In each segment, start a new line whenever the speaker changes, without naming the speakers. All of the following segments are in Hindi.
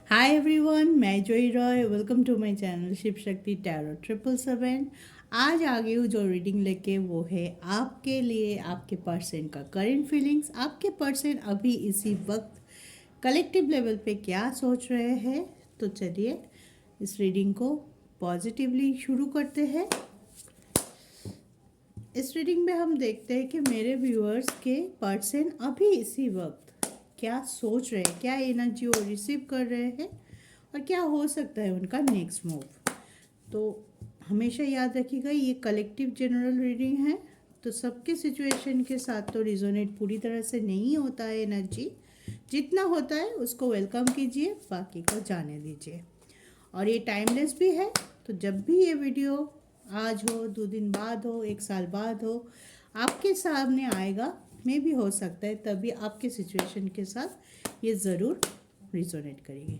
हाय एवरीवन, मैं Joey Roy. Welcome to my channel Shiv Shakti tarot 777। आज आ गई हूँ जो रीडिंग लेके, वो है आपके लिए आपके पर्सन का करंट फीलिंग्स। आपके पर्सन अभी इसी वक्त कलेक्टिव लेवल पे क्या सोच रहे हैं। तो चलिए इस रीडिंग को पॉजिटिवली शुरू करते हैं। इस रीडिंग में हम देखते हैं कि मेरे व्यूअर्स के पर्सन अभी इसी वक्त क्या सोच रहे हैं, क्या एनर्जी वो रिसीव कर रहे हैं और क्या हो सकता है उनका नेक्स्ट मूव। तो हमेशा याद रखिएगा, ये कलेक्टिव जनरल रीडिंग है, तो सबके सिचुएशन के साथ तो रिजोनेट पूरी तरह से नहीं होता है एनर्जी। जितना होता है उसको वेलकम कीजिए, बाकी को जाने दीजिए। और ये टाइमलेस भी है, तो जब भी ये वीडियो आज हो, 2 दिन बाद हो, 1 साल बाद हो, आपके सामने आएगा, मे भी हो सकता है तभी आपके सिचुएशन के साथ ये ज़रूर रिजोनेट करेगी।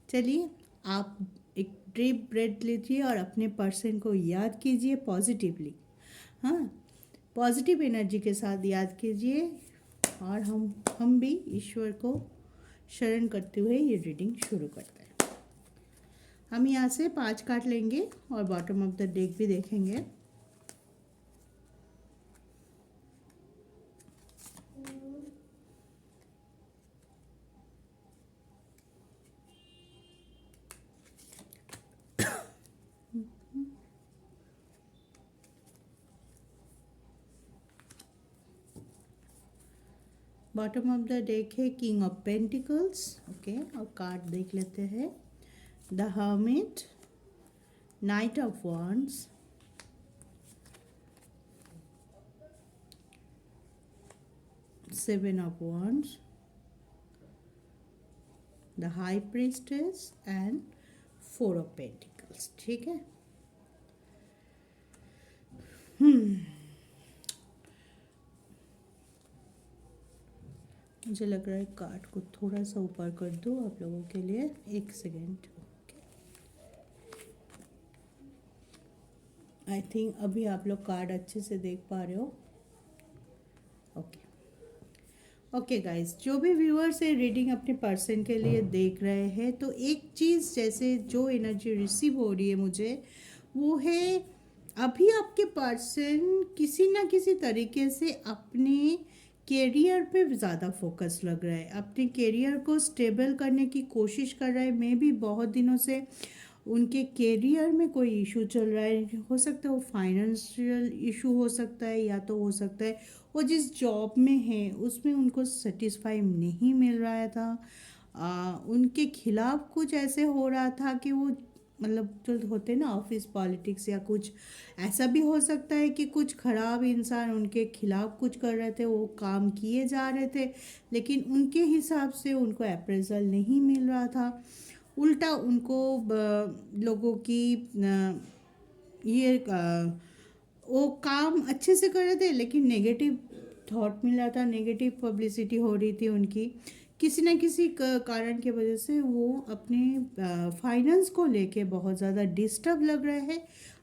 चलिए, आप एक डीप ब्रेथ लीजिए और अपने पर्सन को याद कीजिए पॉजिटिवली। हाँ, पॉजिटिव एनर्जी के साथ याद कीजिए। और हम भी ईश्वर को शरण करते हुए ये रीडिंग शुरू करते हैं। हम यहाँ से 5 कार्ड लेंगे और बॉटम ऑफ द डेक भी देखेंगे। बॉटम ऑफ द डेक है किंग ऑफ पेंटिकल्स। ओके, और कार्ड देख लेते हैं। The hermit, night of wands, seven of wands, the high priestess and 4 of pentacles. ठीक है। मुझे लग रहा है कार्ड को थोड़ा सा ऊपर कर दूँ आप लोगों के लिए। 1 सेकेंड। आई थिंक अभी आप लोग कार्ड अच्छे से देख पा रहे हो। ओके ओके गाइस, जो भी व्यूअर्स है रीडिंग अपने पर्सन के लिए देख रहे हैं, तो एक चीज़ जैसे जो एनर्जी रिसीव हो रही है मुझे, वो है अभी आपके पर्सन किसी ना किसी तरीके से अपने कैरियर पे ज़्यादा फोकस लग रहा है, अपने कैरियर को स्टेबल करने की कोशिश कर रहा है। मैं भी बहुत दिनों से उनके कैरियर में कोई इशू चल रहा है। हो सकता है वो फाइनेंशियल इशू हो सकता है, या तो हो सकता है वो जिस जॉब में है उसमें उनको सेटिस्फाई नहीं मिल रहा था। उनके खिलाफ कुछ ऐसे हो रहा था कि वो, मतलब जो होते ना ऑफिस पॉलिटिक्स या कुछ ऐसा भी हो सकता है कि कुछ खराब इंसान उनके खिलाफ कुछ कर रहे थे, वो काम किए जा रहे थे लेकिन उनके हिसाब से उनको अप्रेजल नहीं मिल रहा था। उल्टा उनको लोगों की ये वो काम अच्छे से कर रहे थे लेकिन नेगेटिव थॉट मिल रहा था, नेगेटिव पब्लिसिटी हो रही थी उनकी। किसी न किसी कारण की वजह से वो अपने फाइनेंस को लेके बहुत ज़्यादा डिस्टर्ब लग रहा है,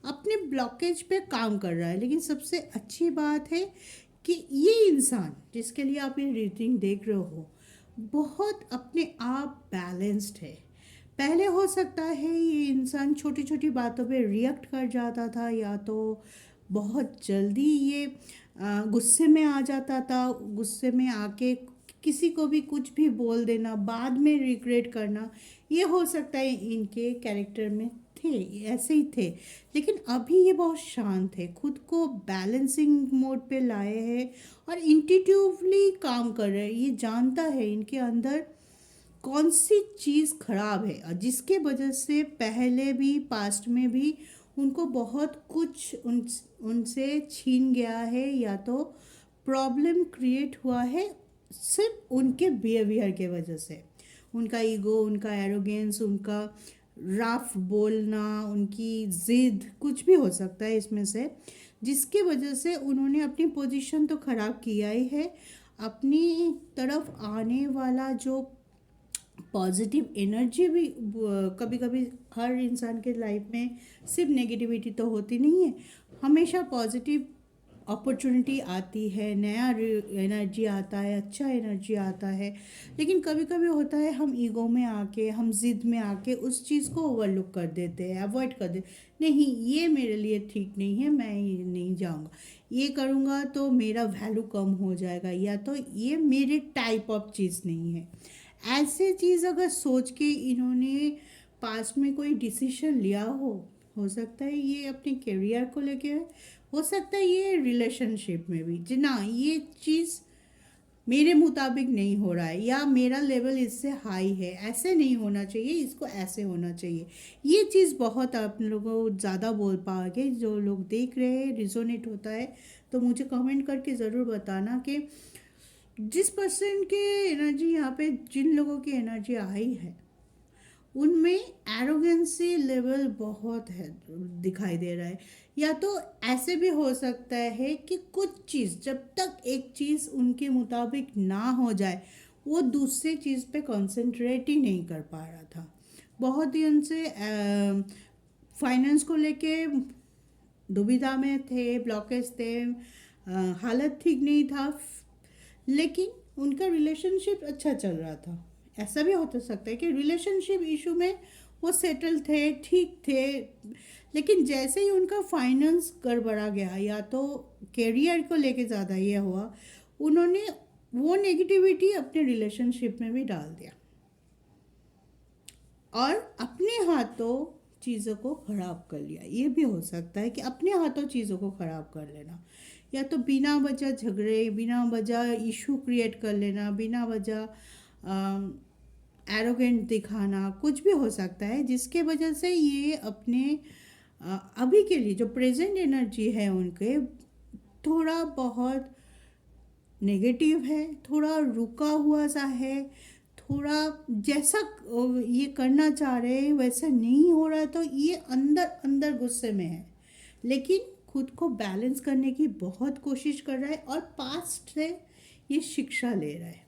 अपने ब्लॉकेज पे काम कर रहा है। लेकिन सबसे अच्छी बात है कि ये इंसान जिसके लिए आप ये रीडिंग देख रहे हो बहुत अपने आप बैलेंस्ड है। पहले हो सकता है ये इंसान छोटी छोटी बातों पे रिएक्ट कर जाता था, या तो बहुत जल्दी ये गुस्से में आ जाता था, गुस्से में आके किसी को भी कुछ भी बोल देना, बाद में रिग्रेट करना। ये हो सकता है इनके कैरेक्टर में थे, ऐसे ही थे। लेकिन अभी ये बहुत शांत है, खुद को बैलेंसिंग मोड पे लाए हैं और इंट्यूटिवली काम कर रहे हैं। ये जानता है इनके अंदर कौन सी चीज़ खराब है, और जिसके वजह से पहले भी पास्ट में भी उनको बहुत कुछ उनसे छीन गया है, या तो प्रॉब्लम क्रिएट हुआ है सिर्फ उनके बिहेवियर के वजह से। उनका ईगो, उनका एरोगेंस, उनका रफ बोलना, उनकी ज़िद, कुछ भी हो सकता है इसमें से, जिसके वजह से उन्होंने अपनी पोजीशन तो ख़राब किया ही है, अपनी तरफ आने वाला जो पॉजिटिव एनर्जी भी, कभी कभी हर इंसान के लाइफ में सिर्फ नेगेटिविटी तो होती नहीं है, हमेशा पॉजिटिव अपॉर्चुनिटी आती है, नया एनर्जी आता है, अच्छा एनर्जी आता है। लेकिन कभी कभी होता है हम ईगो में आके, हम जिद में आके उस चीज़ को ओवरलुक कर देते हैं, अवॉइड कर देते, नहीं ये मेरे लिए ठीक नहीं है, मैं ये नहीं जाऊँगा, ये करूँगा तो मेरा वैल्यू कम हो जाएगा, या तो ये मेरे टाइप ऑफ चीज़ नहीं है। ऐसे चीज़ अगर सोच के इन्होंने पास्ट में कोई डिसीजन लिया हो सकता है ये अपने करियर को लेके है, हो सकता है ये रिलेशनशिप में भी, जी ना ये चीज़ मेरे मुताबिक नहीं हो रहा है, या मेरा लेवल इससे हाई है, ऐसे नहीं होना चाहिए, इसको ऐसे होना चाहिए। ये चीज़ बहुत आप लोगों को ज़्यादा बोल पाओगे, जो लोग देख रहे हैं रिजोनेट होता है तो मुझे कमेंट करके ज़रूर बताना कि जिस पर्सन के एनर्जी यहाँ पे, जिन लोगों की एनर्जी आई है उनमें एरोगेंसी लेवल बहुत है, दिखाई दे रहा है। या तो ऐसे भी हो सकता है कि कुछ चीज़ जब तक एक चीज़ उनके मुताबिक ना हो जाए वो दूसरे चीज़ पे कंसंट्रेट ही नहीं कर पा रहा था। बहुत दिन से फाइनेंस को लेके दुविधा में थे, ब्लॉकेज थे, हालत ठीक नहीं था, लेकिन उनका रिलेशनशिप अच्छा चल रहा था। ऐसा भी हो तो सकता है कि रिलेशनशिप इशू में वो सेटल थे, ठीक थे, लेकिन जैसे ही उनका फाइनेंस गड़बड़ा गया या तो करियर को लेके ज़्यादा ये हुआ, उन्होंने वो नेगेटिविटी अपने रिलेशनशिप में भी डाल दिया और अपने हाथों चीज़ों को ख़राब कर लिया। ये भी हो सकता है कि अपने हाथों चीज़ों को ख़राब कर लेना, या तो बिना वजह झगड़े, बिना वजह इशू क्रिएट कर लेना, बिना वजह एरोगेंट दिखाना, कुछ भी हो सकता है जिसके वजह से ये अपने अभी के लिए जो प्रेजेंट एनर्जी है उनके थोड़ा बहुत नेगेटिव है, थोड़ा रुका हुआ सा है, थोड़ा जैसा ये करना चाह रहे हैं वैसा नहीं हो रहा है, तो ये अंदर अंदर गुस्से में है, लेकिन खुद को बैलेंस करने की बहुत कोशिश कर रहा है और पास्ट से ये शिक्षा ले रहा है।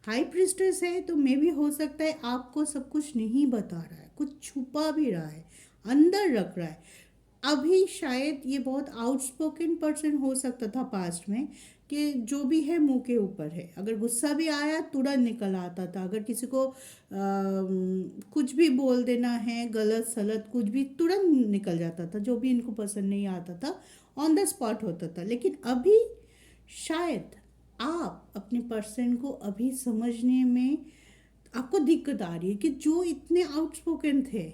हाई प्रिस्टेस है तो मे भी हो सकता है आपको सब कुछ नहीं बता रहा है, कुछ छुपा भी रहा है, अंदर रख रहा है। अभी शायद ये बहुत आउटस्पोकन पर्सन हो सकता था पास्ट में, कि जो भी है मुंह के ऊपर है, अगर गुस्सा भी आया तुरंत निकल आता था, अगर किसी को कुछ भी बोल देना है गलत सलत कुछ भी तुरंत निकल जाता था, जो भी इनको पसंद नहीं आता था ऑन द स्पॉट होता था। लेकिन अभी शायद आप अपने पर्सन को अभी समझने में आपको दिक्कत आ रही है कि जो इतने आउटस्पोकन थे,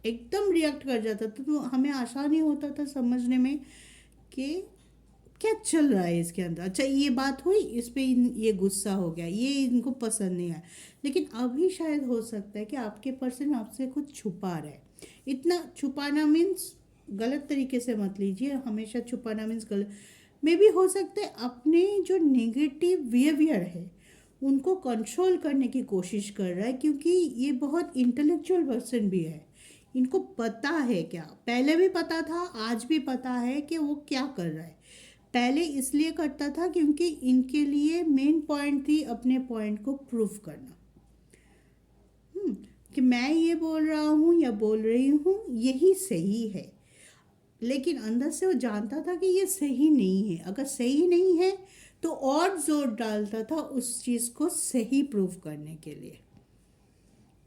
एकदम रिएक्ट कर जाता था, तो हमें आसानी होता था समझने में कि क्या चल रहा है इसके अंदर। अच्छा ये बात हुई, इस पे ये गुस्सा हो गया, ये इनको पसंद नहीं आया। लेकिन अभी शायद हो सकता है कि आपके पर्सन आपसे कुछ छुपा रहे। इतना छुपाना मीन्स गलत तरीके से मत लीजिए, हमेशा छुपाना मीन्स गलत में भी हो सकता है अपने जो नेगेटिव बिहेवियर है उनको कंट्रोल करने की कोशिश कर रहा है, क्योंकि ये बहुत इंटेलेक्चुअल पर्सन भी है, इनको पता है, क्या पहले भी पता था आज भी पता है कि वो क्या कर रहा है। पहले इसलिए करता था क्योंकि इनके लिए मेन पॉइंट थी अपने पॉइंट को प्रूफ करना, कि मैं ये बोल रहा हूँ या बोल रही हूँ यही सही है। लेकिन अंदर से वो जानता था कि ये सही नहीं है, अगर सही नहीं है तो और जोर डालता था उस चीज़ को सही प्रूफ करने के लिए।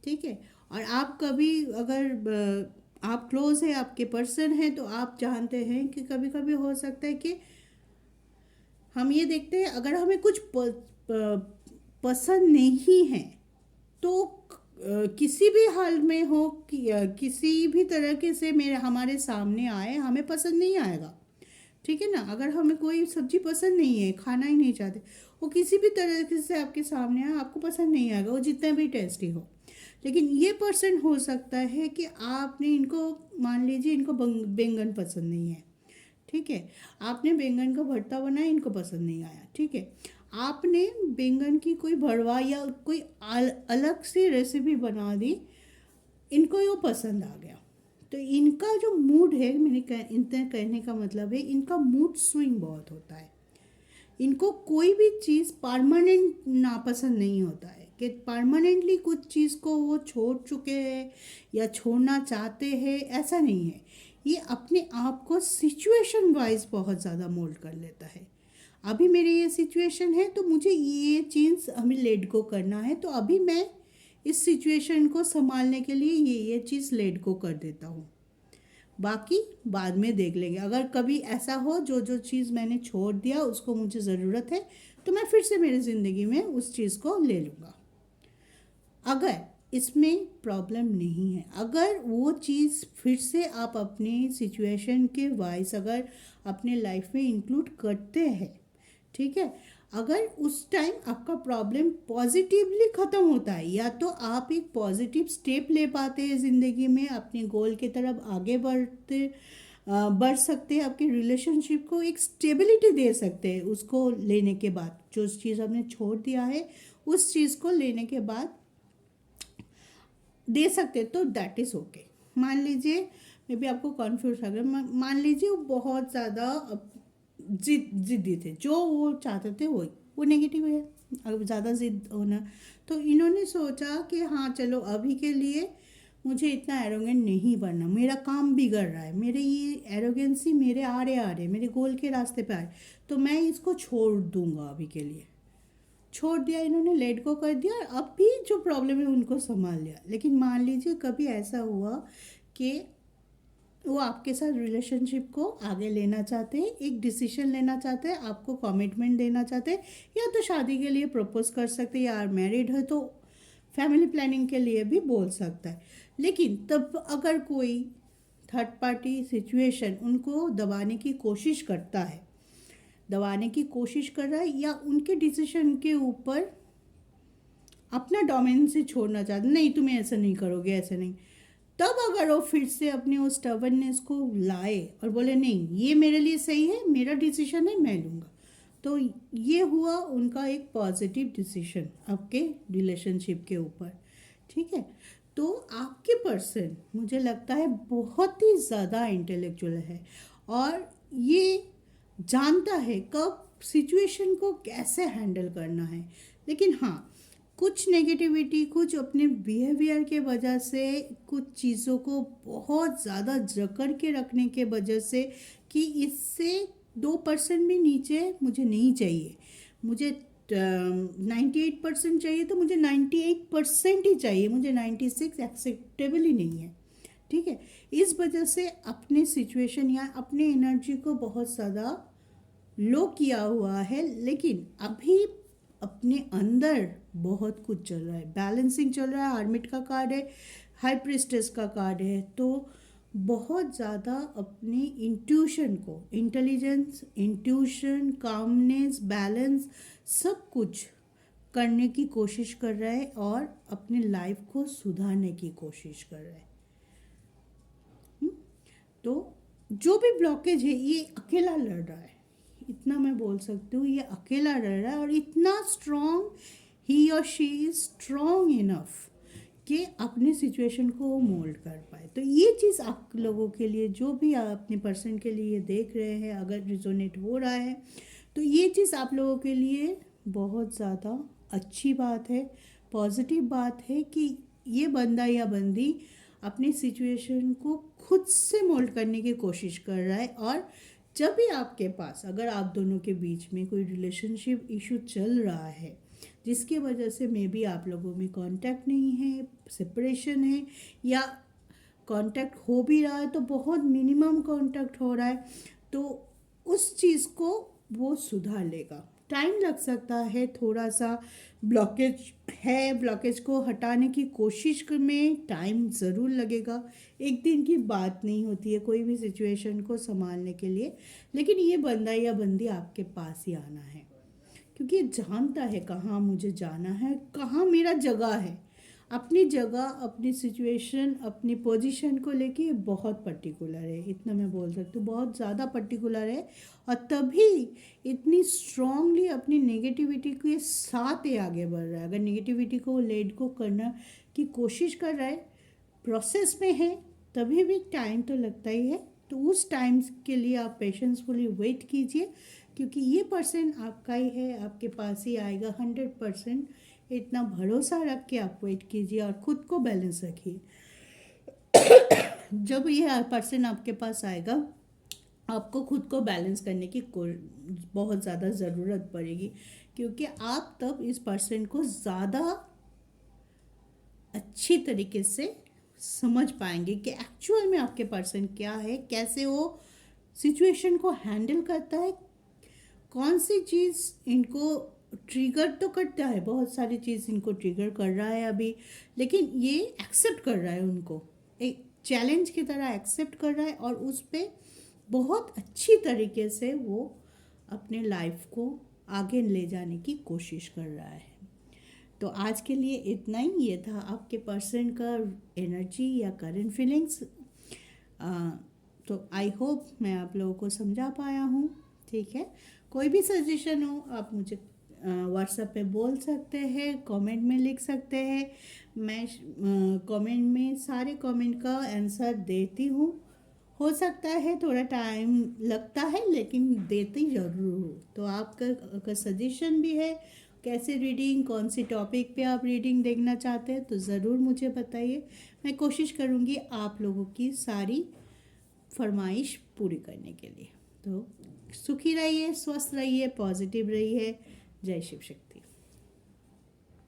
ठीक है, और आप कभी अगर आप क्लोज है, आपके पर्सन है, तो आप जानते हैं कि कभी कभी हो सकता है कि हम ये देखते हैं अगर हमें कुछ पसंद नहीं है तो किसी भी हाल में हो किसी भी तरह से मेरे हमारे सामने आए हमें पसंद नहीं आएगा। ठीक है ना, अगर हमें कोई सब्जी पसंद नहीं है, खाना ही नहीं चाहते, वो किसी भी तरह से आपके सामने आए आपको पसंद नहीं आएगा, वो जितना भी टेस्टी हो। लेकिन ये पर्सन हो सकता है कि आपने इनको, मान लीजिए इनको बैंगन पसंद नहीं है, ठीक है, आपने बैंगन का भरता बनाया, इनको पसंद नहीं आया, ठीक है, आपने बैंगन की कोई भरवा या कोई अलग सी रेसिपी बना दी, इनको वो पसंद आ गया। तो इनका जो मूड है, इनका कहने का मतलब है इनका मूड स्विंग बहुत होता है। इनको कोई भी चीज़ परमानेंट नापसंद नहीं होता है, कि परमानेंटली कुछ चीज़ को वो छोड़ चुके हैं या छोड़ना चाहते हैं, ऐसा नहीं है। ये अपने आप को सिचुएशन वाइज बहुत ज़्यादा मोल्ड कर लेता है। अभी मेरी ये सिचुएशन है तो मुझे ये चीज़ हमें लेट गो करना है, तो अभी मैं इस सिचुएशन को संभालने के लिए ये चीज़ लेट गो कर देता हूँ, बाकी बाद में देख लेंगे। अगर कभी ऐसा हो जो जो चीज़ मैंने छोड़ दिया उसको मुझे ज़रूरत है तो मैं फिर से मेरी ज़िंदगी में उस चीज़ को ले लूँगा। अगर इसमें प्रॉब्लम नहीं है, अगर वो चीज़ फिर से आप अपनी सिचुएशन के वाइज अगर अपने लाइफ में इंक्लूड करते हैं, ठीक है, अगर उस टाइम आपका प्रॉब्लम पॉजिटिवली ख़त्म होता है या तो आप एक पॉजिटिव स्टेप ले पाते हैं ज़िंदगी में, अपने गोल की तरफ आगे बढ़ सकते हैं, आपके रिलेशनशिप को एक स्टेबिलिटी दे सकते हैं उसको लेने के बाद, जो चीज़ आपने छोड़ दिया है उस चीज़ को लेने के बाद दे सकते, तो दैट इज़ ओके। मान लीजिए मे भी आपको कॉन्फ्यूज आ गया, मान लीजिए वो बहुत ज़्यादा जिद्दी थे, जो वो चाहते थे वो नेगेटिव है, अगर ज़्यादा जिद होना, तो इन्होंने सोचा कि हाँ चलो अभी के लिए मुझे इतना एरोगेंट नहीं बनना, मेरा काम बिगड़ रहा है, मेरे ये एरोगेंसी मेरे आ रहे मेरे गोल के रास्ते पे आए, तो मैं इसको छोड़ दूंगा, अभी के लिए छोड़ दिया, इन्होंने लेट गो कर दिया, अब भी जो प्रॉब्लम है उनको संभाल लिया। लेकिन मान लीजिए कभी ऐसा हुआ कि वो आपके साथ रिलेशनशिप को आगे लेना चाहते हैं, एक डिसीजन लेना चाहते हैं, आपको कमिटमेंट देना चाहते हैं, या तो शादी के लिए प्रपोज कर सकते हैं, या मैरिड है तो फैमिली प्लानिंग के लिए भी बोल सकता है। लेकिन तब अगर कोई थर्ड पार्टी सिचुएशन उनको दबाने की कोशिश करता है, दबाने की कोशिश कर रहा है, या उनके डिसीजन के ऊपर अपना डोमिनेंसी छोड़ना चाहते, नहीं तुम्हें ऐसा नहीं करोगे, ऐसा नहीं, तब अगर वो फिर से अपने उस स्टबर्ननेस को लाए और बोले नहीं ये मेरे लिए सही है, मेरा डिसीजन है, मैं लूँगा, तो ये हुआ उनका एक पॉजिटिव डिसीजन आपके रिलेशनशिप के ऊपर, ठीक है। तो आपके पर्सन मुझे लगता है बहुत ही ज़्यादा इंटेलेक्चुअल है और ये जानता है कब सिचुएशन को कैसे हैंडल करना है। लेकिन हाँ, कुछ नेगेटिविटी, कुछ अपने बिहेवियर के वजह से, कुछ चीज़ों को बहुत ज़्यादा जकड़ के रखने के वजह से कि इससे 2% भी नीचे मुझे नहीं चाहिए, मुझे 98% चाहिए तो मुझे 98% ही चाहिए, मुझे 96 एक्सेप्टेबल ही नहीं है, ठीक है। इस वजह से अपने सिचुएशन या अपने एनर्जी को बहुत ज़्यादा लो किया हुआ है। लेकिन अभी अपने अंदर बहुत कुछ चल रहा है, बैलेंसिंग चल रहा है, हर्मिट का कार्ड है, हाई प्रिस्टेस का कार्ड है, तो बहुत ज़्यादा अपने इंट्यूशन को, इंटेलिजेंस, इंट्यूशन, कामनेस, बैलेंस, सब कुछ करने की कोशिश कर रहा है और अपने लाइफ को सुधारने की कोशिश कर रहा है। तो जो भी ब्लॉकेज है ये अकेला लड़ रहा है, इतना मैं बोल सकती हूँ, ये अकेला लड़ रहा है और इतना स्ट्रॉन्ग, ही और शी इज़ स्ट्रॉन्ग इनफ कि अपने सिचुएशन को मोल्ड कर पाए। तो ये चीज़ आप लोगों के लिए, जो भी आप अपने पर्सन के लिए देख रहे हैं, अगर रिजोनेट हो रहा है तो ये चीज़ आप लोगों के लिए बहुत ज़्यादा अच्छी बात है, पॉजिटिव बात है कि ये बंदा या बंदी अपनी सिचुएशन को खुद से मोल्ड करने की कोशिश कर रहा है। और जब भी आपके पास, अगर आप दोनों के बीच में कोई रिलेशनशिप इशू चल रहा है जिसकी वजह से मे बी आप लोगों में कांटेक्ट नहीं है, सेपरेशन है, या कांटेक्ट हो भी रहा है तो बहुत मिनिमम कांटेक्ट हो रहा है, तो उस चीज़ को वो सुधार लेगा। टाइम लग सकता है, थोड़ा सा ब्लॉकेज है, ब्लॉकेज को हटाने की कोशिश में टाइम ज़रूर लगेगा, एक दिन की बात नहीं होती है कोई भी सिचुएशन को संभालने के लिए। लेकिन ये बंदा या बंदी आपके पास ही आना है क्योंकि जानता है कहाँ मुझे जाना है, कहाँ मेरा जगह है, अपनी जगह, अपनी सिचुएशन, अपनी पोजीशन को लेके बहुत पर्टिकुलर है, इतना मैं बोल सकती हूँ, बहुत ज़्यादा पर्टिकुलर है। और तभी इतनी स्ट्रांगली अपनी नेगेटिविटी के साथ ही आगे बढ़ रहा है। अगर नेगेटिविटी को लेट गो करना की कोशिश कर रहा है, प्रोसेस में है, तभी भी टाइम तो लगता ही है। तो उस टाइम के लिए आप पेशेंसफुली वेट कीजिए क्योंकि ये पर्सन आपका ही है, आपके पास ही आएगा 100%। इतना भरोसा रख के आप वेट कीजिए और ख़ुद को बैलेंस रखिए। जब ये पर्सन आपके पास आएगा, आपको खुद को बैलेंस करने की बहुत ज़्यादा ज़रूरत पड़ेगी, क्योंकि आप तब इस पर्सन को ज़्यादा अच्छी तरीके से समझ पाएंगे कि एक्चुअल में आपके पर्सन क्या है, कैसे वो सिचुएशन को हैंडल करता है, कौन सी चीज़ इनको ट्रिगर तो करता है, बहुत सारी चीज़ इनको ट्रिगर कर रहा है अभी, लेकिन ये एक्सेप्ट कर रहा है, उनको एक चैलेंज की तरह एक्सेप्ट कर रहा है और उस पर बहुत अच्छी तरीके से वो अपने लाइफ को आगे ले जाने की कोशिश कर रहा है। तो आज के लिए इतना ही, ये था आपके पर्सन का एनर्जी या करंट फीलिंग्स। तो आई होप मैं आप लोगों को समझा पाया हूँ। ठीक है, कोई भी सजेशन हो आप मुझे व्हाट्सएप पे बोल सकते हैं, कमेंट में लिख सकते हैं। मैं कमेंट में सारे कमेंट का आंसर देती हूँ। हो सकता है थोड़ा टाइम लगता है, लेकिन देती ज़रूर हूँ। तो आपका अगर सजेशन भी है कैसे रीडिंग, कौन सी टॉपिक पे आप रीडिंग देखना चाहते हैं, तो ज़रूर मुझे बताइए। मैं कोशिश करूँगी आप लोगों की सारी फरमाइश पूरी करने के लिए। तो सुखी रहिए, स्वस्थ रहिए, पॉजिटिव रहिए। जय शिव शक्ति।